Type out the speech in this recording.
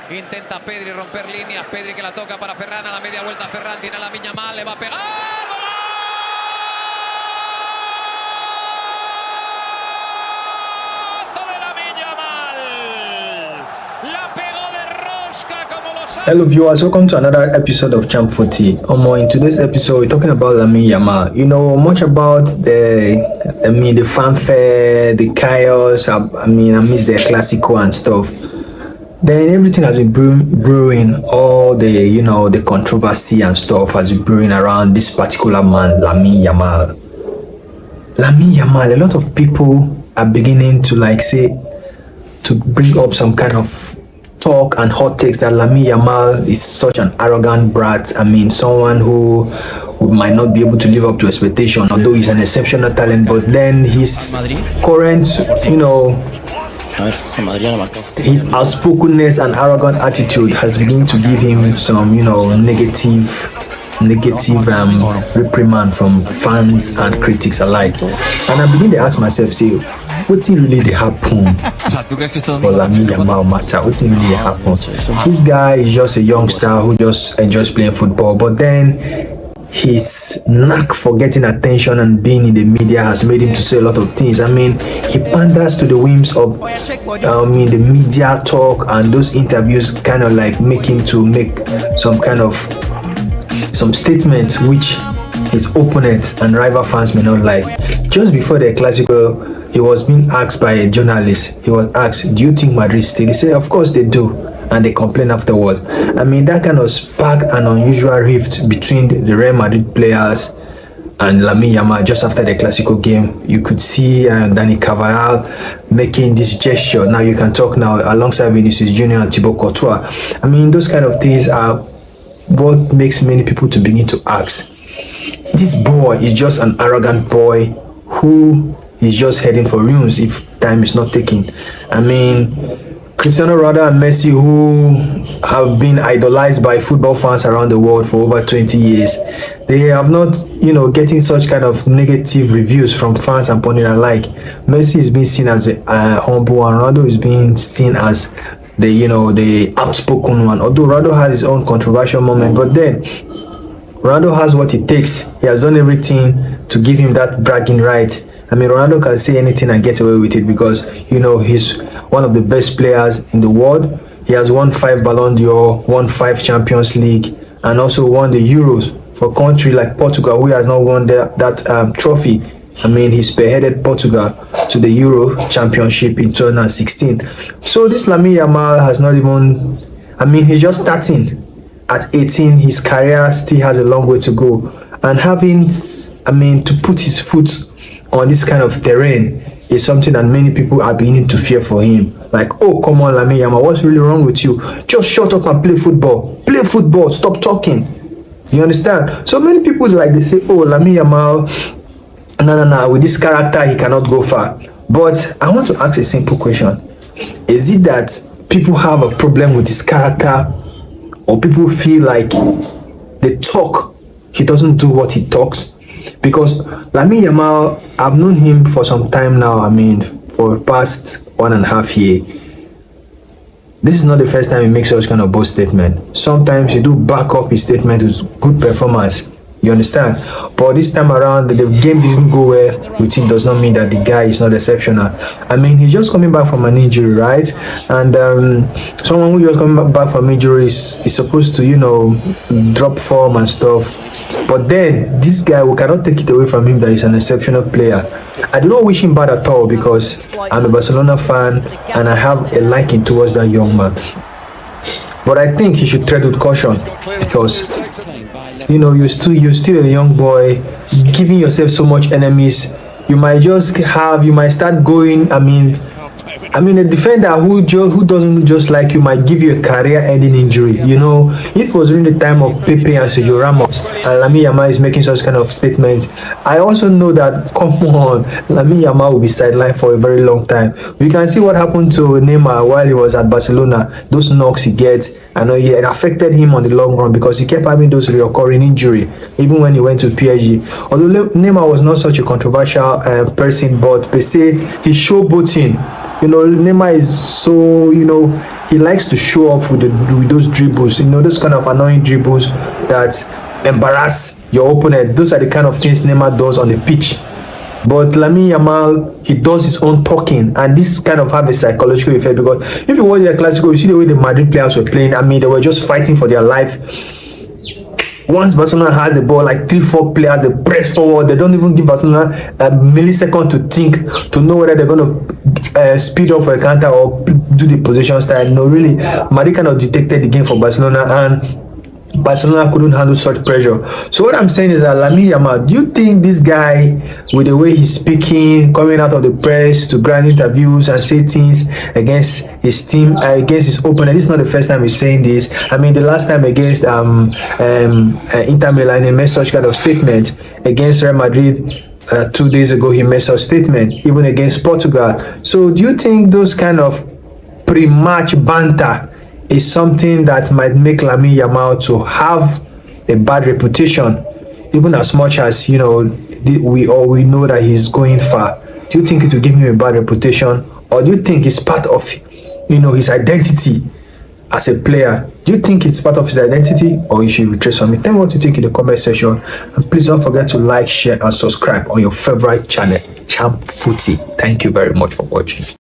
Intenta Pedri romper líneas. Pedri que la toca para Ferran. A la media vuelta Ferran. Tiene a Lamine Yamal. Le va a pegar. ¡Golazo de Lamine Yamal! La pegó de rosca como los... Hello viewers, welcome to another episode of Champ 40. In today's episode we're talking about Lamine Yamal. You know much about the fanfare, the chaos, amidst the Clasico and stuff. Then everything has been brewing, all the controversy and stuff has been brewing around this particular man, Lamine Yamal. Lamine Yamal, a lot of people are beginning to bring up some kind of talk and hot takes that Lamine Yamal is such an arrogant brat. Someone who might not be able to live up to expectation, although he's an exceptional talent. But then his current, his outspokenness and arrogant attitude has begun to give him some, negative reprimand from fans and critics alike. And I begin to ask myself, what really they happen for Lamine Yamal matter? What really happen? This guy is just a youngster who just enjoys playing football, but then his knack for getting attention and being in the media has made him to say a lot of things. He panders to the whims of the media talk, and those interviews kind of make him to make some statements which his opponents and rival fans may not like. Just before the Clasico, he was being asked by a journalist. He was asked, "Do you think Madrid still?" He said, "Of course they do," and they complained afterwards. That kind of sparked an unusual rift between the Real Madrid players and Lamine Yamal. Just after the Clasico game, you could see Dani Carvajal making this gesture. Now you can talk now, alongside Vinicius Junior and Thibaut Courtois. Those kind of things are what makes many people to begin to ask, this boy is just an arrogant boy who is just heading for ruins if time is not taken. Cristiano Ronaldo and Messi, who have been idolized by football fans around the world for over 20 years, they have not, getting such kind of negative reviews from fans and pundits alike. Messi is being seen as a humble, and Ronaldo is being seen as the outspoken one. Although Ronaldo has his own controversial moment, but then Ronaldo has what it takes. He has done everything to give him that bragging right. Ronaldo can say anything and get away with it because he's one of the best players in the world. He has won 5 Ballon d'Or, won 5 Champions League, and also won the Euros for a country like Portugal, who has not won that trophy. He spearheaded Portugal to the Euro Championship in 2016. So this Lamine Yamal has not even, he's just starting at 18. His career still has a long way to go. And having, to put his foot on this kind of terrain is something that many people are beginning to fear for him. Oh, come on, Lamine Yamal, what's really wrong with you? Just shut up and play football. Play football, stop talking. You understand? So many people they say, oh, Lamine Yamal, no, with this character he cannot go far. But I want to ask a simple question. Is it that people have a problem with his character, or people feel like they talk, he doesn't do what he talks? Because Lamine Yamal, I've known him for some time now. For the past 1.5 years. This is not the first time he makes such kind of bold statement. Sometimes he do back up his statement with good performance. You understand? But this time around, the game didn't go well with him does not mean that the guy is not exceptional. He's just coming back from an injury, right? And someone who just coming back from injury is supposed to, drop form and stuff. But then this guy, we cannot take it away from him that he's an exceptional player. I do not wish him bad at all because I'm a Barcelona fan and I have a liking towards that young man. But I think he should tread with caution because you're still a young boy, giving yourself so much enemies. You might start going. A defender who doesn't just like you might give you a career-ending injury. It was during the time of Pepe and Sergio Ramos, and Lamine Yamal is making such kind of statements. I also know that, come on, Lamine Yamal will be sidelined for a very long time. We can see what happened to Neymar while he was at Barcelona. Those knocks he gets, it affected him on the long run because he kept having those recurring injury, even when he went to PSG. Although Neymar was not such a controversial person, but per se, his showboating Neymar is so, he likes to show off with those dribbles, those kind of annoying dribbles that embarrass your opponent. Those are the kind of things Neymar does on the pitch. But Lamine Yamal, he does his own talking, and this kind of have a psychological effect, because if you watch the Clasico, you see the way the Madrid players were playing. I mean, they were just fighting for their life. Once Barcelona has the ball, like 3-4 players, they press forward. They don't even give Barcelona a millisecond to think, to know whether they're going to speed up for a counter or do the possession style. No, really, Madrid kind of dictated the game for Barcelona, and Barcelona couldn't handle such pressure. So what I'm saying is that Lamine Yamal, do you think this guy, with the way he's speaking, coming out of the press to grant interviews and say things against his team, against his opponent, this is not the first time he's saying this. I mean, the last time against Inter Milan, he made such kind of statement. Against Real Madrid 2 days ago, he made such statement, even against Portugal. So do you think those kind of pre-match banter is something that might make Lamine Yamal to have a bad reputation, even as much as we know that he's going far? Do you think it will give him a bad reputation, or do you think it's part of his identity as a player? Do you think it's part of his identity, or you should retrace from it? Tell me what you think in the comment section, and please don't forget to like, share and subscribe on your favorite channel, Champ Footy. Thank you very much for watching.